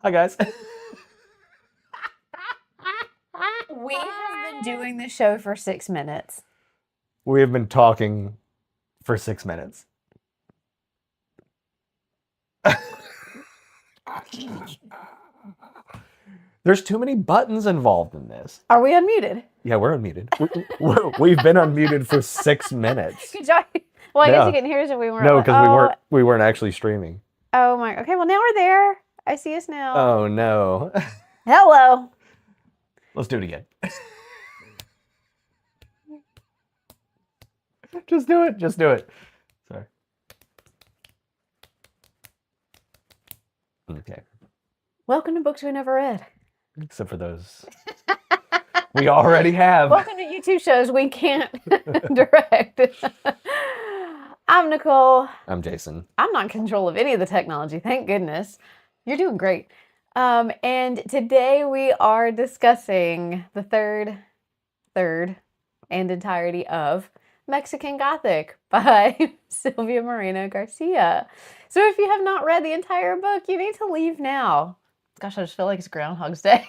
Hi, guys. We have been doing the show for 6 minutes. We have been talking for 6 minutes. There's too many buttons involved in this. Are we unmuted? Yeah, we're unmuted. We've been unmuted for 6 minutes. Good job. Well, I guess Yeah. you couldn't hear us if we weren't. No, because we weren't actually streaming. Oh my. Okay, well now we're there. I see us now. Oh no. Hello. Let's do it again. Just do it. Just do it. Sorry. Okay. Welcome to Books We Never Read. Except for those we already have. Welcome to YouTube shows we can't direct. I'm Nicole. I'm Jason. I'm not in control of any of the technology, thank goodness. You're doing great. And today we are discussing the third and entirety of Mexican Gothic by Silvia Moreno-Garcia. So if you have not read the entire book, you need to leave now. Gosh, I just feel like it's Groundhog's Day.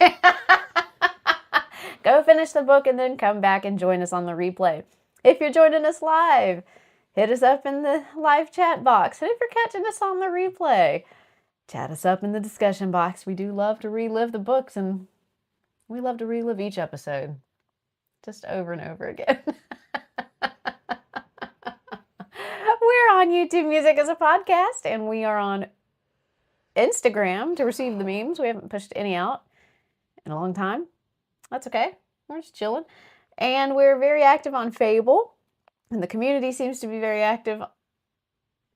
Go finish the book and then come back and join us on the replay. If you're joining us live, hit us up in the live chat box. And if you're catching us on the replay, chat us up in the discussion box. We do love to relive the books, and we love to relive each episode just over and over again. We're on YouTube Music as a podcast, and we are on Instagram to receive the memes. We haven't pushed any out in a long time. That's okay. We're just chilling. And we're very active on Fable, and the community seems to be very active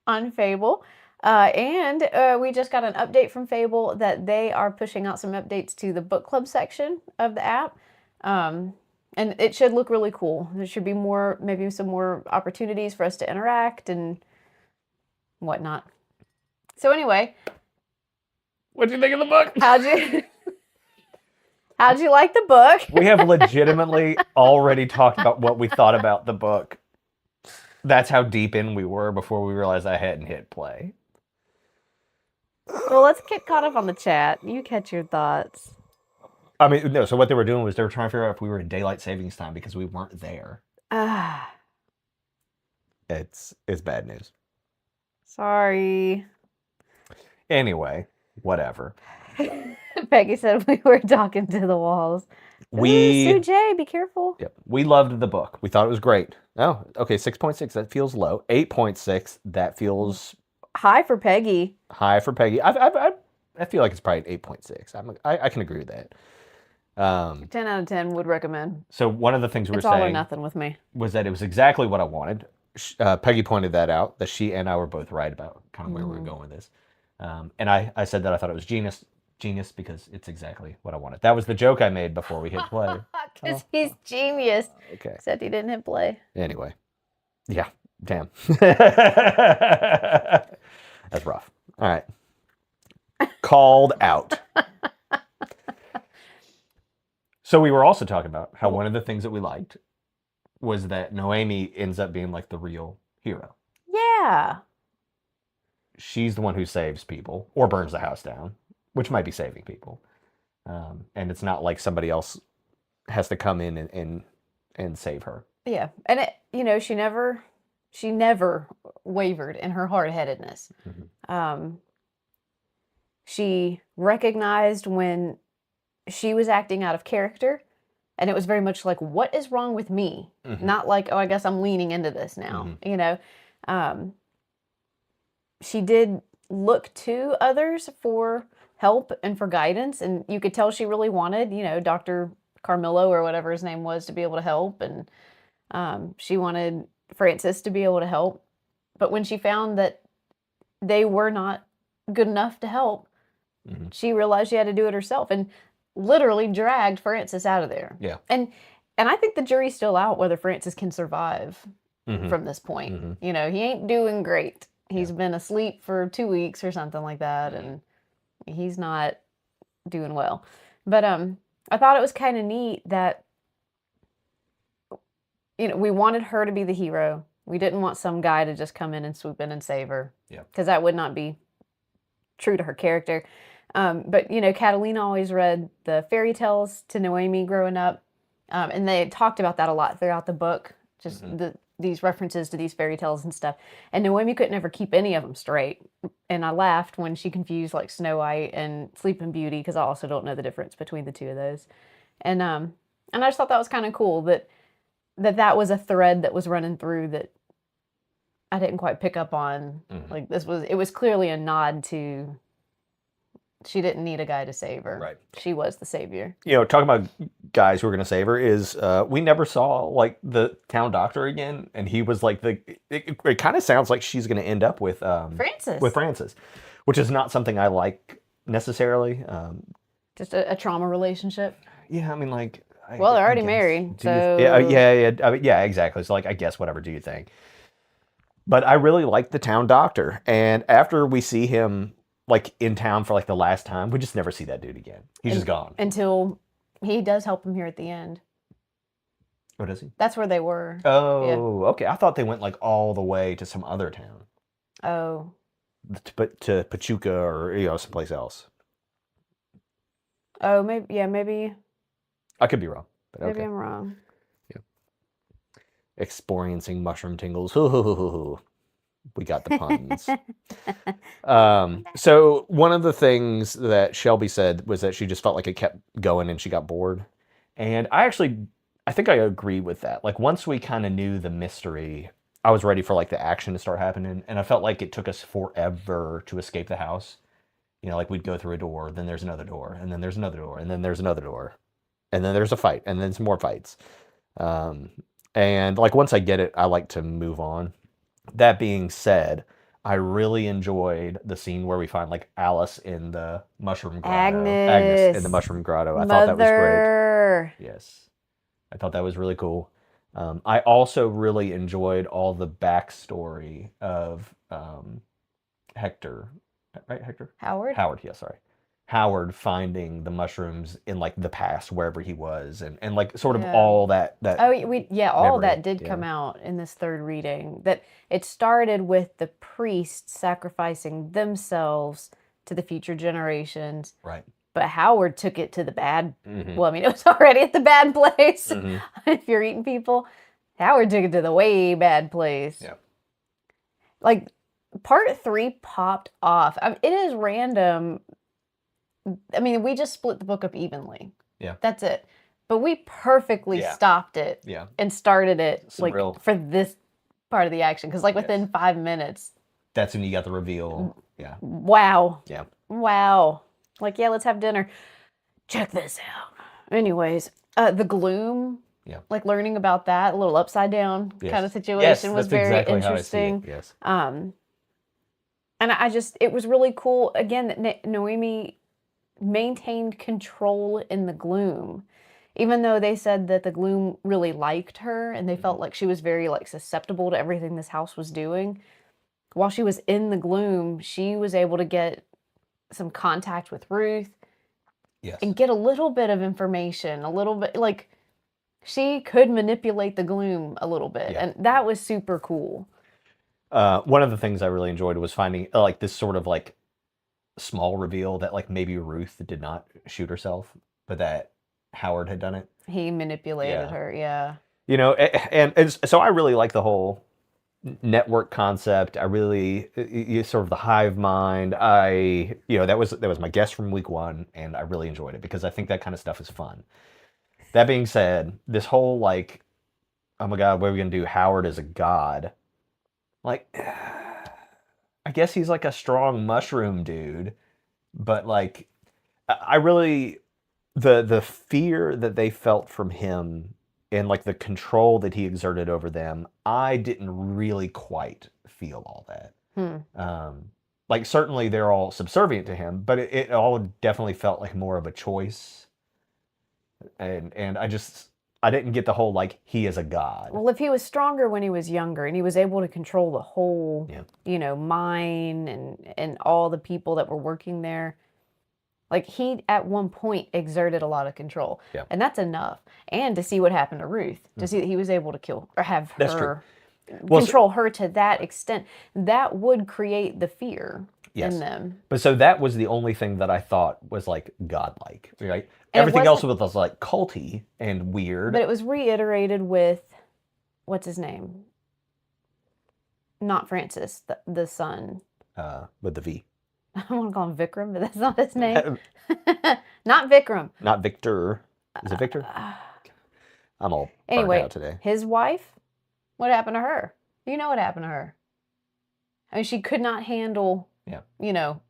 on Fable. And we just got an update from Fable that they are pushing out some updates to the book club section of the app. And it should look really cool. There should be more, maybe some more opportunities for us to interact and whatnot. So anyway. What'd you think of the book? How'd you like the book? We have legitimately already talked about what we thought about the book. That's how deep in we were before we realized I hadn't hit play. Well, let's get caught up on the chat. You catch your thoughts. I mean, no, so what they were doing was they were trying to figure out if we were in daylight savings time because we weren't there. It's bad news. Sorry. Anyway, whatever. Peggy said we were talking to the walls. Sue J, be careful. Yep, we loved the book. We thought it was great. Oh, okay, 6.6, that feels low. 8.6, that feels... high for Peggy. High for Peggy. I feel like it's probably 8.6. I can agree with that. 10 out of 10 would recommend. So one of the things we were saying... It's all or saying nothing with me. Was that it was exactly what I wanted. Peggy pointed that out, that she and I were both right about kind of where we were going with this. And I said that I thought it was genius because it's exactly what I wanted. That was the joke I made before we hit play. Because he's genius. Okay. Except he didn't hit play. Anyway. Yeah. Damn. That's rough. All right. Called out. So we were also talking about how one of the things that we liked was that Noemi ends up being like the real hero. Yeah. She's the one who saves people or burns the house down, which might be saving people. And it's not like somebody else has to come in and save her. Yeah. And it, she never wavered in her hard-headedness. Mm-hmm. She recognized when she was acting out of character, and it was very much like, what is wrong with me? Mm-hmm. Not like, oh, I guess I'm leaning into this now, She did look to others for help and for guidance, and you could tell she really wanted, Dr. Carmillo or whatever his name was to be able to help, and she wanted Francis to be able to help. But when she found that they were not good enough to help, mm-hmm. she realized she had to do it herself and literally dragged Francis out of there. Yeah. And I think the jury's still out whether Francis can survive mm-hmm. from this point. Mm-hmm. He ain't doing great. He's been asleep for 2 weeks or something like that, and he's not doing well. But I thought it was kind of neat that, we wanted her to be the hero. We didn't want some guy to just come in and swoop in and save her. Yeah. Because that would not be true to her character. But, Catalina always read the fairy tales to Noemi growing up. And they talked about that a lot throughout the book, just these references to these fairy tales and stuff. And Noemi couldn't ever keep any of them straight. And I laughed when she confused like Snow White and Sleeping Beauty, because I also don't know the difference between the two of those. And I just thought that was kind of cool that was a thread that was running through that I didn't quite pick up on. Like it was clearly a nod to, she didn't need a guy to save her. Right. She was the savior. Talking about guys who were going to save her is we never saw like the town doctor again, and he was like it kind of sounds like she's going to end up with Francis, which is not something I like necessarily. Just a trauma relationship. Yeah, I mean, like. Well, they're already married, so yeah, exactly. So like, I guess whatever. Do you think? But I really like the town doctor, and after we see him like in town for like the last time, we just never see that dude again. He's just gone. Until he does help him here at the end. Oh, does he? That's where they were. Oh, okay. I thought they went like all the way to some other town. Oh. To Pachuca or someplace else. Oh, maybe. I could be wrong, but okay. Maybe I'm wrong. Yeah. Experiencing mushroom tingles. We got the puns. So one of the things that Shelby said was that she just felt like it kept going and she got bored. And I think I agree with that. Like once we kind of knew the mystery, I was ready for like the action to start happening. And I felt like it took us forever to escape the house. Like we'd go through a door, then there's another door, and then there's another door, and then there's another door. And then there's a fight, and then some more fights. And like once I get it, I like to move on. That being said, I really enjoyed the scene where we find like Alice in the mushroom grotto. Agnes in the mushroom grotto. I thought that was great. Yes. I thought that was really cool. I also really enjoyed all the backstory of Hector. Right, Hector? Howard, yeah, sorry. Howard finding the mushrooms in like the past wherever he was and like sort of all that all that did come out in this third reading, that it started with the priests sacrificing themselves to the future generations, right? But Howard took it to the bad well, I mean, it was already at the bad place. If you're eating people, Howard took it to the way bad place. Like part 3 popped off. I mean, it is random. I mean, we just split the book up evenly. Yeah. That's it. But we perfectly stopped it and started it for this part of the action. Because within 5 minutes. That's when you got the reveal. Yeah. Wow. Yeah. Wow. Let's have dinner. Check this out. Anyways, the gloom. Yeah. Learning about that, a little upside down kind of situation was very interesting. Yes. And it was really cool, again, that Noemi maintained control in the gloom. Even though they said that the gloom really liked her and they felt like she was very susceptible to everything this house was doing. While she was in the gloom, she was able to get some contact with Ruth. Yes. And get a little bit of information, a little bit, she could manipulate the gloom a little bit. And that was super cool. One of the things I really enjoyed was finding this sort of small reveal that maybe Ruth did not shoot herself, but that Howard had done it. He manipulated her, and so I really like the whole network concept. I really sort of the hive mind. That was my guess from week 1, and I really enjoyed it because I think that kind of stuff is fun. That being said, this whole oh my God, what are we gonna do? Howard is a god. I guess he's a strong mushroom dude, but I really the fear that they felt from him and the control that he exerted over them, I didn't really quite feel all that. Certainly they're all subservient to him, but it all definitely felt more of a choice. And I didn't get the whole he is a god. Well, if he was stronger when he was younger and he was able to control the whole, mine and all the people that were working there, he at one point exerted a lot of control. Yeah. And that's enough. And to see what happened to Ruth, to see that he was able to kill or have her control her to that extent, that would create the fear. Yes. in them. But so that was the only thing that I thought was like godlike, right? And it Everything else wasn't- was like culty and weird. But it was reiterated with, what's his name? Not Francis, the son. With the V. I want to call him Vikram, but that's not his name. Not Vikram. Not Victor. Is it Victor? I'm all burned out today. His wife, what happened to her? You know what happened to her. I mean, she could not handle, you know,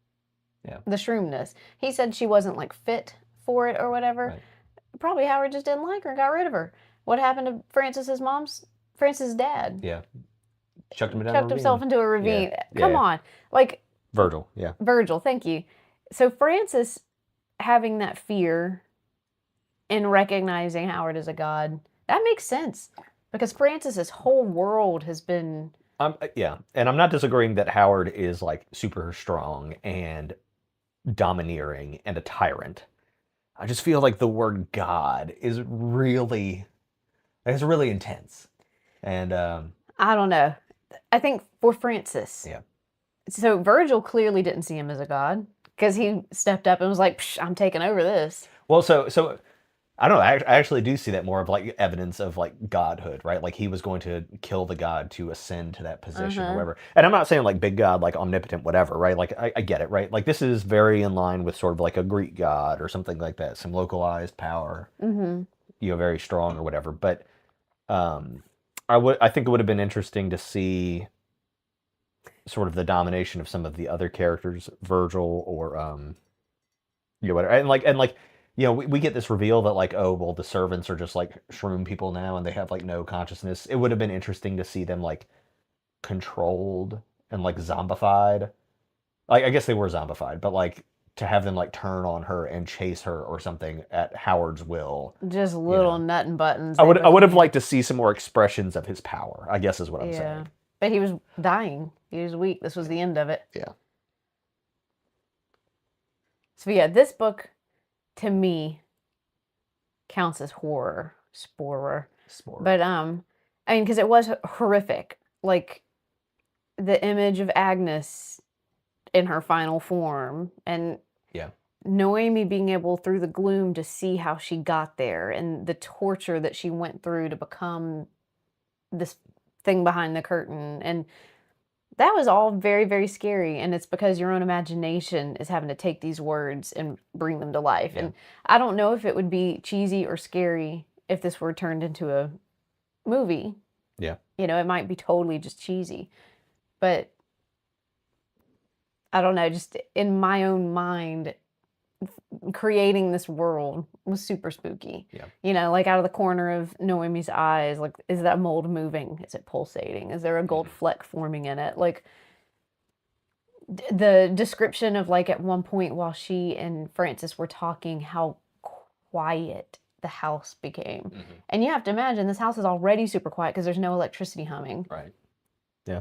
the shroomness. He said she wasn't like fit for it or whatever. Right. Probably Howard just didn't like her and got rid of her. What happened to Francis' dad? Yeah. Chucked himself into a ravine. Yeah. Come on. Like Virgil, Virgil, thank you. So Francis having that fear and recognizing Howard as a god, that makes sense. Because Francis's whole world has been... and I'm not disagreeing that Howard is like super strong and domineering and a tyrant. I just feel like the word God is really intense. And I don't know. I think for Francis. Yeah. So Virgil clearly didn't see him as a god because he stepped up and was like, I'm taking over this. Well, so I don't know. I actually do see that more of like evidence of like godhood, right? Like he was going to kill the god to ascend to that position or whatever. And I'm not saying like big god, like omnipotent, whatever, right? Like I get it, right? Like this is very in line with sort of like a Greek god or something like that, some localized power, very strong or whatever. But I think it would have been interesting to see sort of the domination of some of the other characters, Virgil or whatever, and like. We get this reveal that like, oh, well, the servants are just like shroom people now and they have like no consciousness. It would have been interesting to see them like controlled and like zombified. Like, I guess they were zombified, but like to have them like turn on her and chase her or something at Howard's will. Just little nut and buttons. I would have liked to see some more expressions of his power, I guess is what I'm saying. But he was dying. He was weak. This was the end of it. Yeah. So yeah, this book... to me, counts as horror, sporer. But I mean, because it was horrific. Like the image of Agnes in her final form, and Noemi being able through the gloom to see how she got there, and the torture that she went through to become this thing behind the curtain, and that was all very, very scary, and it's because your own imagination is having to take these words and bring them to life. Yeah. And I don't know if it would be cheesy or scary if this were turned into a movie. Yeah. It might be totally just cheesy. But I don't know, just in my own mind, creating this world was super spooky. Yeah. Like out of the corner of Noemi's eyes, like, is that mold moving? Is it pulsating? Is there a gold fleck forming in it? Like the description of like at one point while she and Francis were talking, how quiet the house became. And you have to imagine this house is already super quiet because there's no electricity humming. Right. Yeah.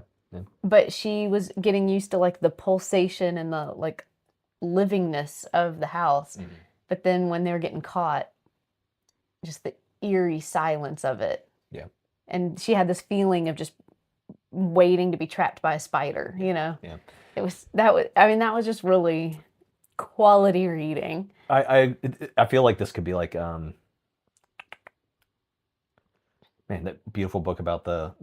But she was getting used to like the pulsation and the like livingness of the house. But then when they were getting caught, just the eerie silence of it. Yeah. And she had this feeling of just waiting to be trapped by a spider, Yeah. That was just really quality reading. I feel like this could be like that beautiful book about the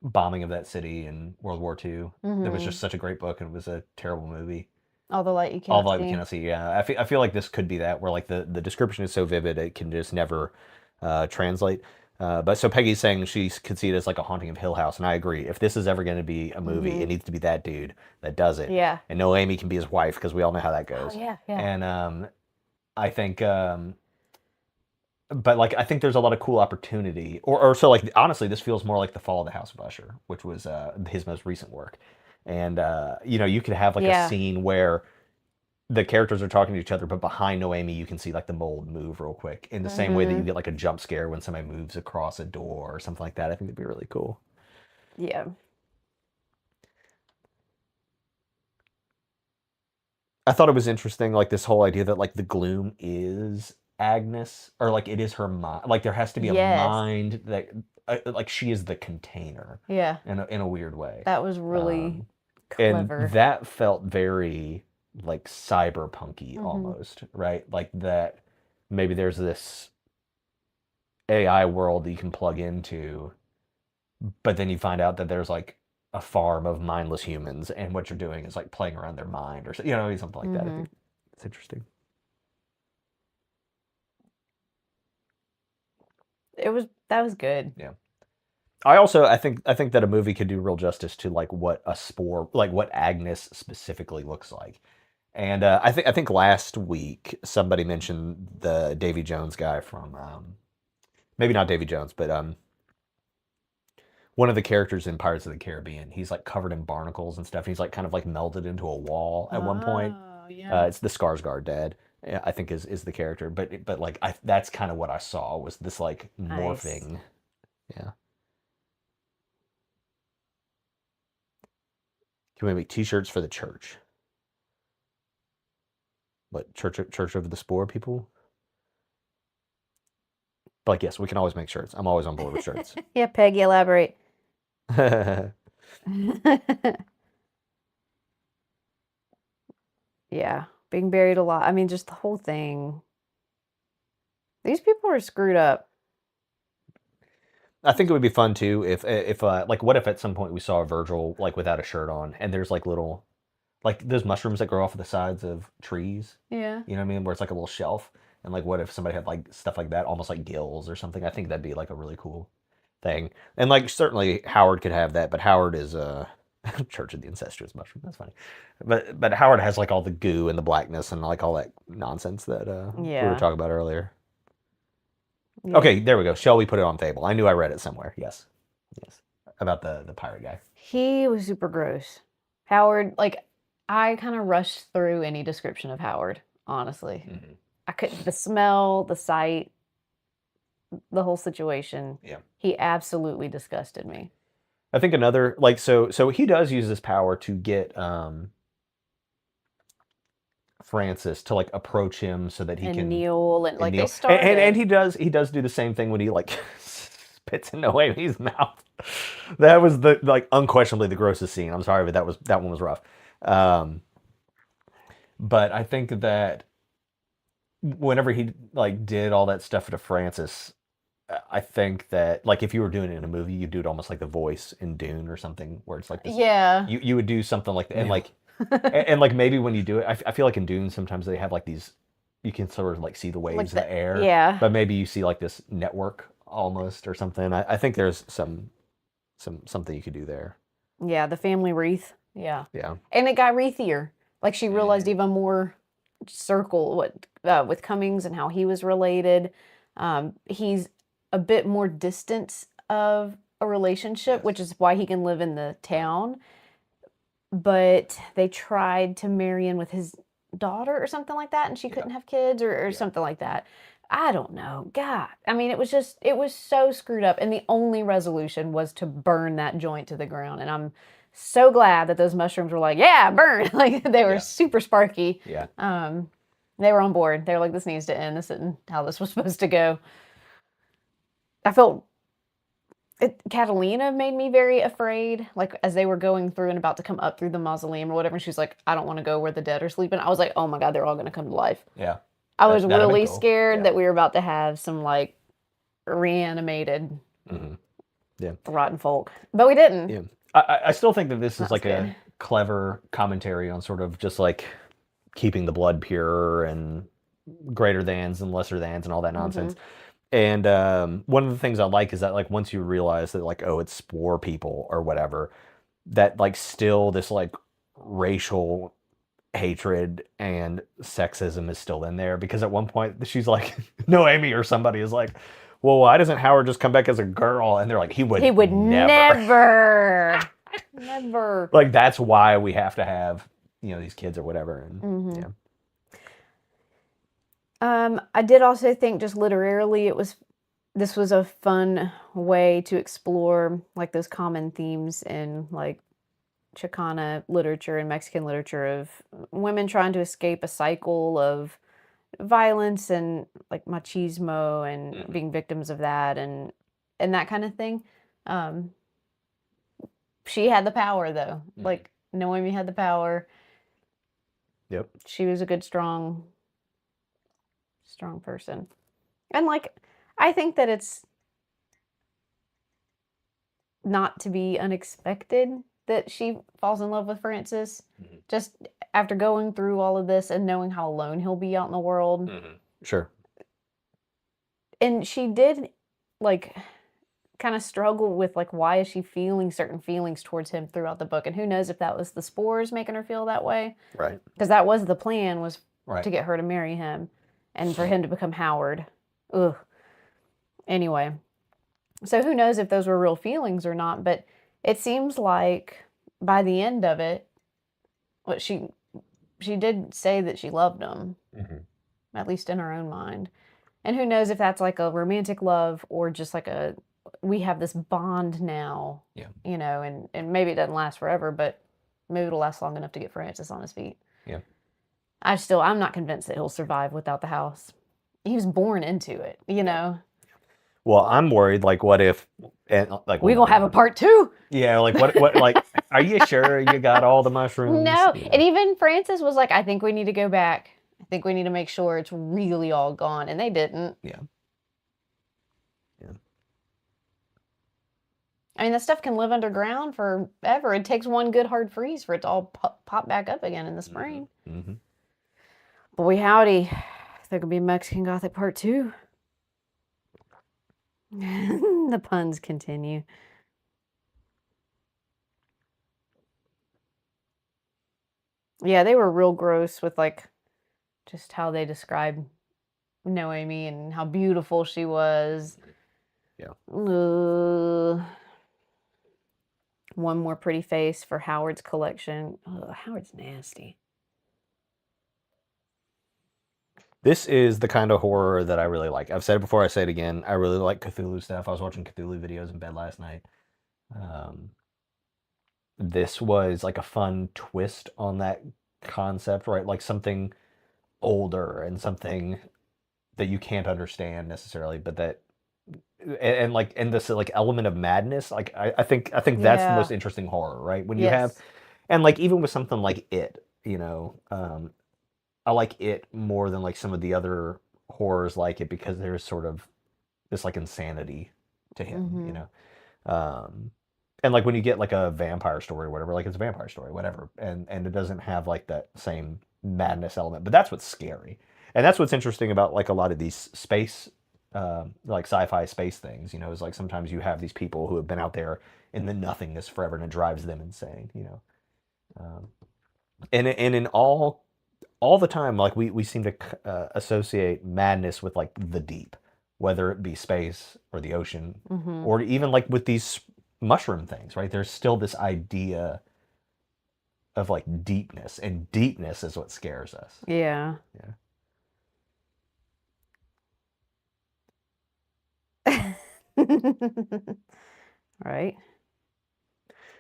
bombing of that city in World War II. It was just such a great book, and it was a terrible movie. All the light you cannot see. All the light we cannot see. Yeah, I feel like this could be that, where like the description is so vivid it can just never translate. But so Peggy's saying she could see it as like a Haunting of Hill House, and I agree. If this is ever going to be a movie, it needs to be that dude that does it. Yeah. And Noemi can be his wife because we all know how that goes. Oh, yeah. And I think, but like I think there's a lot of cool opportunity, or so like honestly, this feels more like The Fall of the House of Usher, which was his most recent work. And you could have like a scene where the characters are talking to each other, but behind Noemi you can see like the mold move real quick, in the same way that you get like a jump scare when somebody moves across a door or something like that. I think it'd be really cool. Yeah. I thought it was interesting, like this whole idea that like the gloom is Agnes, or like it is her mind. Like there has to be a mind that like she is the container. Yeah. In a weird way. That was really And Clever. that felt very like cyberpunky Mhm. almost, right? Like that maybe there's this AI world that you can plug into, but then you find out that there's like a farm of mindless humans, and what you're doing is like playing around their mind or something like that. I think it's interesting. That was good. Yeah. I think that a movie could do real justice to like what a spore, like what Agnes specifically looks like. And I think last week somebody mentioned the Davy Jones guy from maybe not Davy Jones, but one of the characters in Pirates of the Caribbean. He's like covered in barnacles and stuff. He's like kind of like melded into a wall at one point. Oh, yeah. It's the Skarsgård dad, I think is the character. But like that's kind of what I saw was this like Nice. morphing. Yeah. Can we make T-shirts for the church? What church over the spore people? But like yes, we can always make shirts. I'm always on board with shirts. Yeah, Peggy, elaborate. Yeah, being buried alive. I mean, just the whole thing. These people are screwed up. I think it would be fun too if like what if at some point we saw Virgil like without a shirt on and there's like little like those mushrooms that grow off of the sides of trees. Yeah. You know what I mean? Where it's like a little shelf. And like what if somebody had like stuff like that, almost like gills or something? I think that'd be like a really cool thing. And like certainly Howard could have that, but Howard is Church of the Incestuous Mushroom. That's funny. But Howard has like all the goo and the blackness and like all that nonsense that we were Yeah. talking about earlier. Yeah. Okay, there we go. Shall we put it on Fable? I knew I read it somewhere. Yes. Yes. About the pirate guy. He was super gross. Howard, like, I kind of rushed through any description of Howard, honestly. Mhm. I couldn't, the smell, the sight, the whole situation. Yeah. He absolutely disgusted me. I think another like so he does use this power to get Francis to like approach him so that he And can Neil, and like Neil. they started. And he does do the same thing when he like spits in Noemi's mouth. That was the like unquestionably the grossest scene. I'm sorry, but that one was rough. But I think that whenever he like did all that stuff to Francis, I think that like if you were doing it in a movie, you'd do it almost like The Voice in Dune or something, where it's like this. Yeah. You would do something like that, and like and like maybe when you do it, I feel like in Dune sometimes they have like these, you can sort of like see the waves Like in the air. Yeah. But maybe you see like this network almost or something. I think there's something you could do there. Yeah, the family wreath. Yeah. Yeah. And it got wreathier. Like she realized even more circle with Cummings and how he was related. He's a bit more distant of a relationship, which is why he can live in the town. But they tried to marry in with his daughter or something like that, and she couldn't have kids or something like that. I don't know. God. I mean, it was so screwed up. And the only resolution was to burn that joint to the ground. And I'm so glad that those mushrooms were like, yeah, burn. Like they were super sparky. Yeah. They were on board. They were like, this needs to end. This isn't how this was supposed to go. I felt Catalina made me very afraid. Like as they were going through and about to come up through the mausoleum or whatever, and she's like, I don't want to go where the dead are sleeping. I was like, oh my God, they're all going to come to life. Yeah. I was That'd be really cool. scared that we were about to have some like reanimated rotten folk, but we didn't. Yeah. I still think that this is like good. a clever commentary on sort of just like keeping the blood pure and greater thans and lesser thans and all that nonsense. And one of the things I like is that like once you realize that like, oh, it's spore people or whatever, that like still this like racial hatred and sexism is still in there, because at one point she's like, Noemi or somebody is like, well, why doesn't Howard just come back as a girl? And they're like, he would never. Never. Like that's why we have to have, these kids or whatever. And yeah. I did also think just literarily this was a fun way to explore like those common themes in like Chicana literature and Mexican literature of women trying to escape a cycle of violence and like machismo and being victims of that and that kind of thing. She had the power though. Like Noemi had the power. Yep. She was a good, strong person. And, like, I think that it's not to be unexpected that she falls in love with Francis. Mm-hmm. Just after going through all of this and knowing how alone he'll be out in the world. Mm-hmm. Sure. And she did, like, kind of struggle with, like, why is she feeling certain feelings towards him throughout the book? And who knows if that was the spores making her feel that way? Right. Because that was the plan, was Right. to get her to marry him and for him to become Howard. Ugh. Anyway. So who knows if those were real feelings or not, but it seems like by the end of it, what she did say that she loved him, at least in her own mind. And who knows if that's like a romantic love or just like we have this bond now, you know, and maybe it doesn't last forever, but maybe it'll last long enough to get Francis on his feet. Yeah. I'm not convinced that he'll survive without the house. He was born into it, you know. Well, I'm worried, like, what if, and like, we gonna have a part 2? Yeah, like, what, like, are you sure you got all the mushrooms? No, and even Francis was like, I think we need to go back. I think we need to make sure it's really all gone, and they didn't. Yeah. I mean, that stuff can live underground forever. It takes one good hard freeze for it to all pop back up again in the spring. Mm-hmm. Boy, howdy. There could be Mexican Gothic Part 2. The puns continue. Yeah, they were real gross with, like, just how they described Noemi and how beautiful she was. Yeah. One more pretty face for Howard's collection. Ugh, Howard's nasty. This is the kind of horror that I really like. I've said it before, I say it again. I really like Cthulhu stuff. I was watching Cthulhu videos in bed last night. This was like a fun twist on that concept, right? Like something older and something that you can't understand necessarily, but that and this like element of madness. Like I think that's the most interesting horror, right? When you have, and like even with something like It, you know, I like It more than like some of the other horrors like it because there's sort of this like insanity to him, you know. And like when you get like a vampire story or whatever, like it's a vampire story, whatever, and it doesn't have like that same madness element. But that's what's scary, and that's what's interesting about like a lot of these space, like sci-fi space things. You know, is like sometimes you have these people who have been out there in the nothingness forever, and it drives them insane. You know, and in all the time, like we seem to associate madness with like the deep, whether it be space or the ocean, or even like with these mushroom things, right? There's still this idea of like deepness, and deepness is what scares us. Yeah. Right.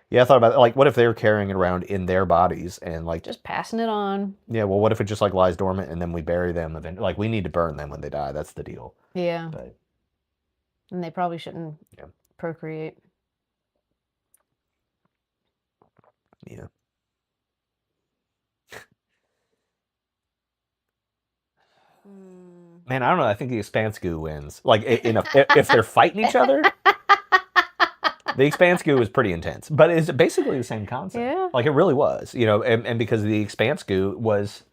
Yeah, I thought about it. Like, what if they were carrying it around in their bodies and like just passing it on? Yeah, well, what if it just like lies dormant and then we bury them eventually? Like, we need to burn them when they die. That's the deal. Yeah. But and they probably shouldn't procreate. Yeah. Man, I don't know. I think the Expanse Goo wins. Like, if they're fighting each other, the Expanse Goo is pretty intense. But it's basically the same concept. Yeah. Like, it really was. You know, and because the Expanse Goo was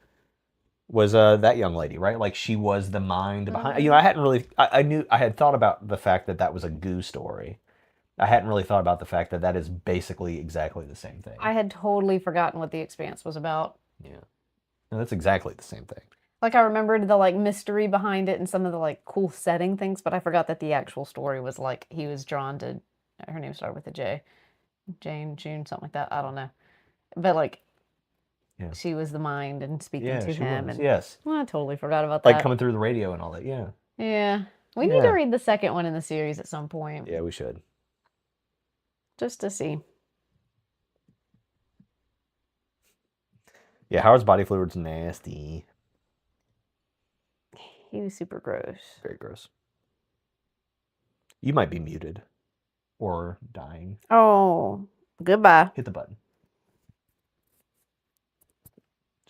that young lady, right? Like, she was the mind behind. You know, I hadn't really. I had thought about the fact that was a Goo story. I hadn't really thought about the fact that is basically exactly the same thing. I had totally forgotten what the Expanse was about. Yeah. No, that's exactly the same thing. Like, I remembered the, like, mystery behind it and some of the, like, cool setting things, but I forgot that the actual story was, like, he was drawn to, her name started with a J. June, something like that. I don't know. But, like, she was the mind and speaking to him. Was, and yes. Well, I totally forgot about that. Like, coming through the radio and all that, yeah. Yeah. We need to read the second one in the series at some point. Yeah, we should. Just to see. Yeah, Howard's body fluid's nasty. He was super gross. Very gross. You might be muted. Or dying. Oh, goodbye. Hit the button.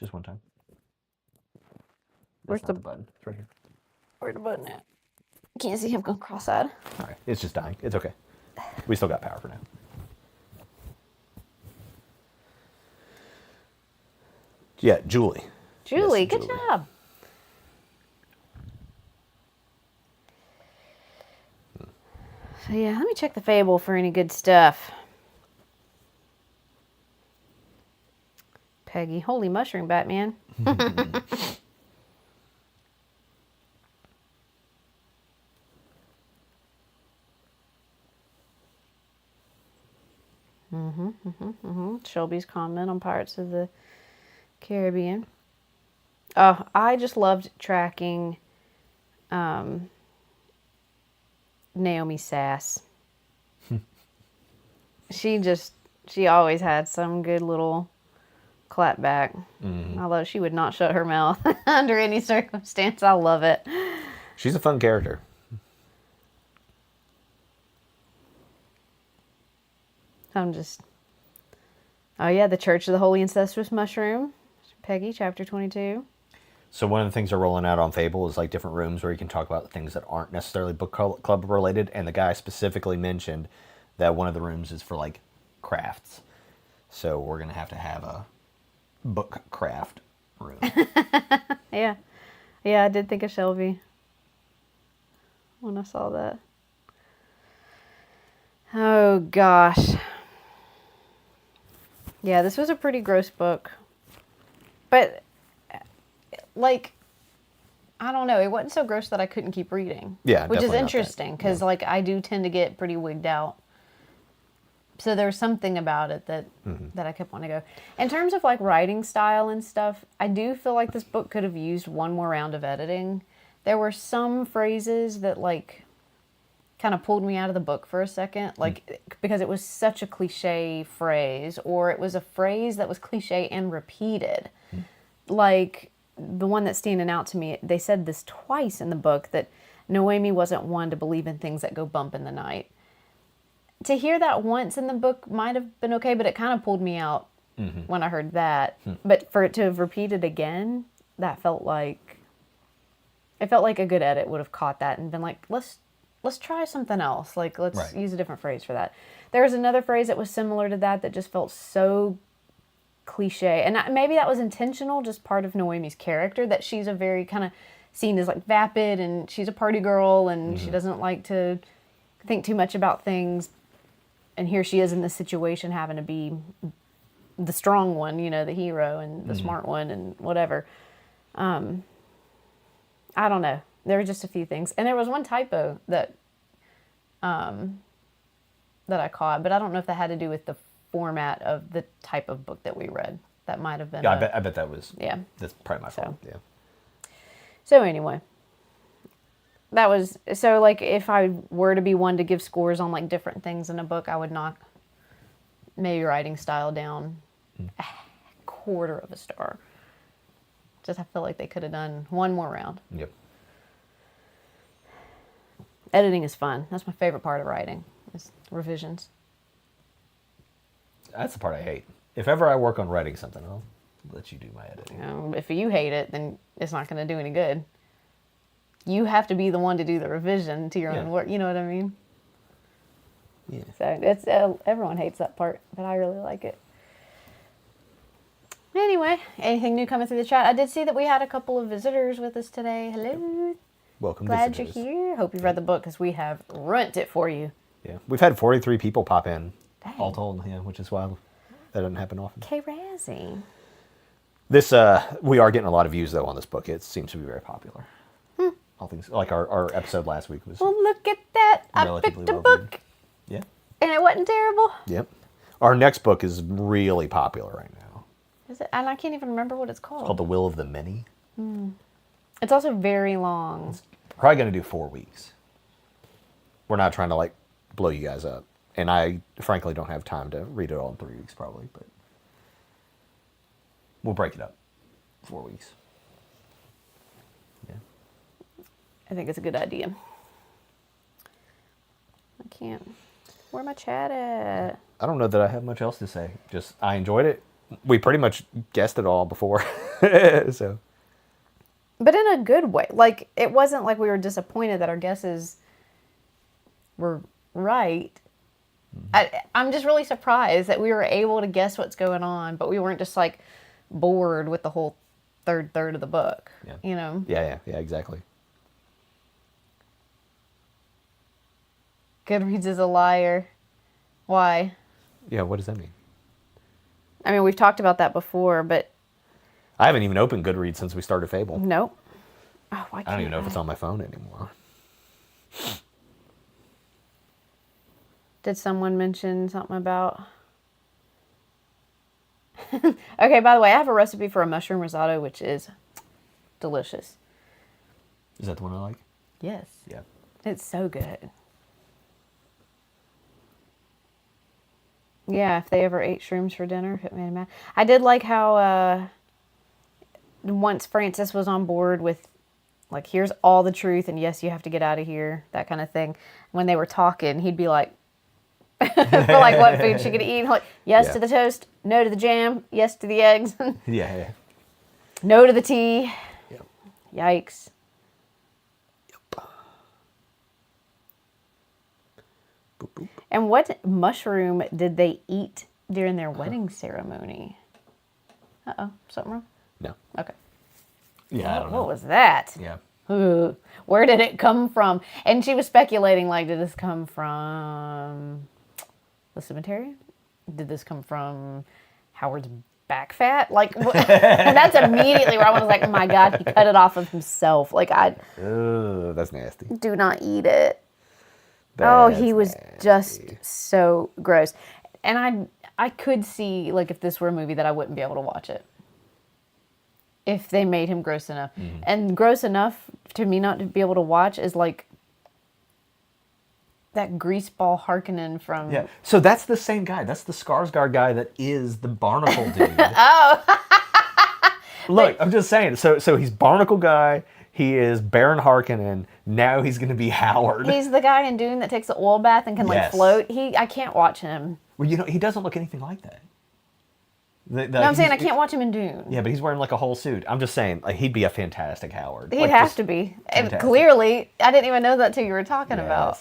Just one time. Where's That's not the button? It's right here. Where's the button at? Can't see him going cross-eyed. All right. It's just dying. It's okay. We still got power for now. Yeah, Julie. Julie, Yes, good Julie. job. So yeah, let me check the Fable for any good stuff. Peggy, holy mushroom, Batman. Shelby's comment on Pirates of the Caribbean. Oh, I just loved tracking Naomi Sass. She always had some good little clapback. Although she would not shut her mouth under any circumstance. I love it. She's a fun character. Oh yeah, the Church of the Holy Incestuous Mushroom. Peggy, chapter 22. So one of the things they're rolling out on Fable is like different rooms where you can talk about things that aren't necessarily book club related. And the guy specifically mentioned that one of the rooms is for like crafts. So we're going to have a book craft room. Yeah. Yeah, I did think of Shelby when I saw that. Oh, gosh. Yeah, this was a pretty gross book. But, like, I don't know. It wasn't so gross that I couldn't keep reading. Yeah, which is definitely not that. interesting because, like, I do tend to get pretty wigged out. So there's something about it that I kept wanting to go. In terms of like writing style and stuff, I do feel like this book could have used one more round of editing. There were some phrases that like kind of pulled me out of the book for a second, like because it was such a cliche phrase, or it was a phrase that was cliche and repeated. Like the one that's standing out to me, they said this twice in the book that Noemi wasn't one to believe in things that go bump in the night. To hear that once in the book might have been okay, but it kind of pulled me out when I heard that. But for it to have repeated again, that felt like a good edit would have caught that and been like, let's try something else. Like, let's use a different phrase for that. There was another phrase that was similar to that just felt so cliche. And maybe that was intentional, just part of Noemi's character, that she's a very kind of seen as like vapid and she's a party girl and she doesn't like to think too much about things. And here she is in this situation having to be the strong one, you know, the hero and the smart one and whatever. I don't know. There were just a few things. And there was one typo that I caught, but I don't know if that had to do with the format of the type of book that we read. That might have been. Yeah, I bet that was. Yeah. That's probably my fault. Yeah. So anyway. That was, so like if I were to be one to give scores on like different things in a book, I would knock maybe writing style down a quarter of a star. Just I feel like they could have done one more round. Yep. Editing is fun. That's my favorite part of writing, is revisions. That's the part I hate. If ever I work on writing something, I'll let you do my editing. If you hate it, then it's not going to do any good. You have to be the one to do the revision to your own work. You know what I mean? Yeah. So it's everyone hates that part, but I really like it. Anyway, anything new coming through the chat? I did see that we had a couple of visitors with us today. Hello. Welcome, Glad visitors. you're here. Hope you've read the book because we have runt it for you. Yeah, we've had 43 people pop in, Dang. all told. Yeah, which is wild. That doesn't happen often. K-Razzie. This we are getting a lot of views though on this book. It seems to be very popular. All things like our episode last week was. Well, look at that. I Relatively picked a well book. viewed. Yeah. And it wasn't terrible. Yep. Our next book is really popular right now. Is it? And I can't even remember what it's It's called called. The Will of the Many. It's also very long. Probably going to do 4 weeks. We're not trying to like blow you guys up, and I frankly don't have time to read it all in 3 weeks probably, but we'll break it up. 4 weeks. Yeah. I think it's a good idea. I can't. Where my chat at? I don't know that I have much else to say. Just I enjoyed it. We pretty much guessed it all before. So, But in a good way. Like, it wasn't like we were disappointed that our guesses were right. I'm just really surprised that we were able to guess what's going on, but we weren't just like bored with the whole third of the book. yeah. You know? Yeah, exactly. Goodreads is a liar. Why? Yeah, what does that mean? I mean, we've talked about that before, but I haven't even opened Goodreads since we started Fable. nope. Oh, why can't I don't even know if it's on my phone anymore. Did someone mention something about... Okay, by the way, I have a recipe for a mushroom risotto, which is delicious. Is that the one I like? Yes. Yeah. It's so good. Yeah, if they ever ate shrooms for dinner, if it made them mad. I did like how once Francis was on board with, like, here's all the truth, and yes, you have to get out of here, that kind of thing. When they were talking, he'd be like, for like what food she could eat. Like, yes to the toast, no to the jam, yes to the eggs, Yeah. no to the tea. Yep. Yikes. Boop, boop. And what mushroom did they eat during their wedding ceremony? Uh-oh, something wrong? No. Okay. Yeah, I don't know. What was that? Yeah. Ugh. Where did it come from? And she was speculating, like, did this come from the cemetery? Did this come from Howard's back fat? Like, and that's immediately where I was like, oh my God, he cut it off of himself. Like, I Ugh, that's nasty. do not eat it. That's he was nasty. just so gross. And I could see, like, if this were a movie that I wouldn't be able to watch it. If they made him gross enough. Mm-hmm. And gross enough to me not to be able to watch is like that greaseball Harkonnen from... Yeah. So that's the same guy. That's the Skarsgård guy that is the Barnacle dude. Oh! Look, I'm just saying. So he's Barnacle guy. He is Baron Harkonnen. Now he's going to be Howard. He's the guy in Dune that takes the oil bath and can like Yes. float. I can't watch him. Well, you know, he doesn't look anything like that. No, I'm saying I can't watch him in Dune. Yeah, but he's wearing like a whole suit. I'm just saying, like, he'd be a fantastic Howard. He'd Like, have just to be. And fantastic. clearly, I didn't even know that till you were talking about.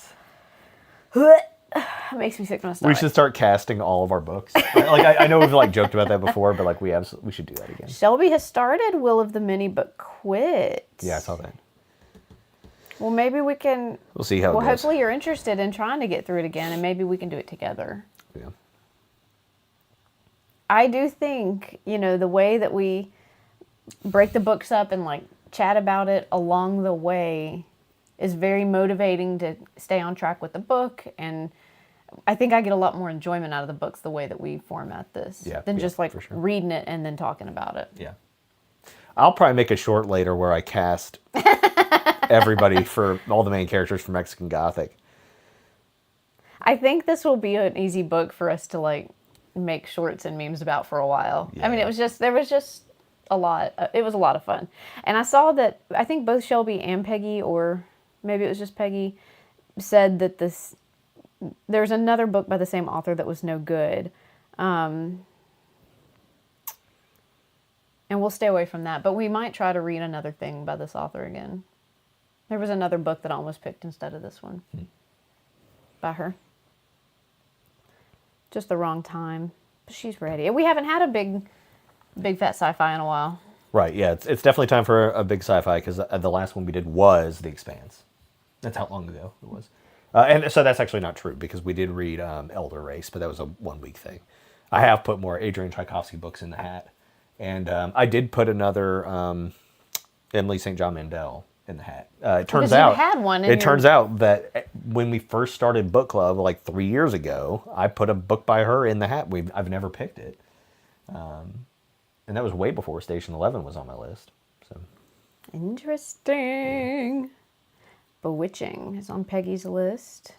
Yes. It makes me sick to my We stomach. should start casting all of our books. Like I know we've like joked about that before, but like we should do that again. Shelby has started Will of the Many but quit. Yeah, I saw that. Well, maybe we can... We'll see how it Well, goes. hopefully you're interested in trying to get through it again, and maybe we can do it together. Yeah. I do think, the way that we break the books up and like chat about it along the way is very motivating to stay on track with the book. And I think I get a lot more enjoyment out of the books the way that we format this than just like for sure. reading it and then talking about it. Yeah. I'll probably make a short later where I cast everybody for all the main characters from Mexican Gothic. I think this will be an easy book for us to like make shorts and memes about for a while. Yeah. I mean, there was just a lot. It was a lot of fun. And I saw that, I think both Shelby and Peggy, or maybe it was just Peggy, said that there's another book by the same author that was no good. And we'll stay away from that. But we might try to read another thing by this author again. There was another book that I almost picked instead of this one by her. Just the wrong time. But she's ready. And we haven't had a big fat sci-fi in a while. Right, yeah. It's definitely time for a big sci-fi because the last one we did was The Expanse. That's how long ago it was. And so that's actually not true because we did read Elder Race, but that was a 1 week thing. I have put more Adrian Tchaikovsky books in the hat. And I did put another Emily St. John Mandel in the hat. It turns Because you out had one in it your- turns out that when we first started book club like 3 years ago, I put a book by her in the hat. I've never picked it, and that was way before Station 11 was on my list. So Interesting. Bewitching is on Peggy's list.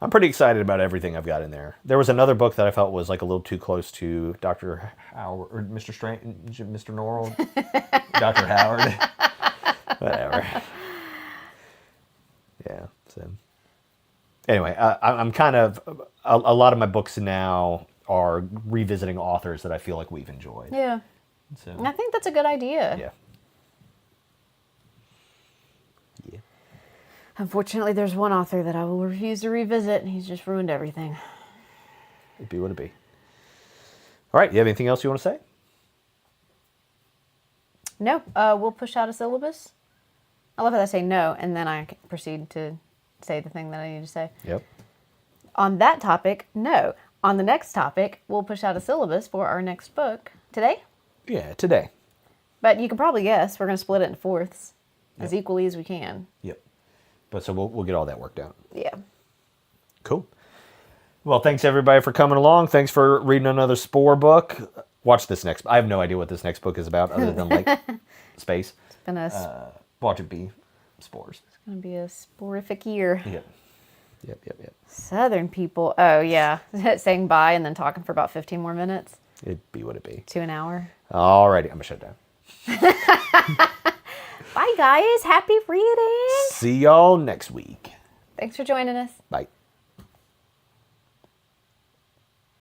I'm pretty excited about everything I've got in there. There was another book that I felt was like a little too close to Dr. Howard or Mr. Strange, Mr. Norrell, Dr. Howard. Whatever. Yeah. So anyway, I'm kind of a lot of my books now are revisiting authors that I feel like we've enjoyed. Yeah. So I think that's a good idea. yeah. Yeah. Unfortunately, there's one author that I will refuse to revisit, and he's just ruined everything. It'd be what it be. All right. You have anything else you want to say? No, we'll push out a syllabus. I love how I say no, and then I proceed to say the thing that I need to say. Yep. On that topic, no. On the next topic, we'll push out a syllabus for our next book today. Yeah, today. But you can probably guess we're going to split it in fourths as equally as we can. Yep. But so we'll get all that worked out. Yeah. Cool. Well, thanks everybody for coming along. Thanks for reading another Spore book. Watch this next. I have no idea what this next book is about other than like space. It's been a Watch it be spores. It's going to be a sporific year. Yep. Southern people. Oh, yeah. Saying bye and then talking for about 15 more minutes. It'd be what it be. To an hour. All righty. I'm going to shut down. Bye, guys. Happy reading. See y'all next week. Thanks for joining us. Bye.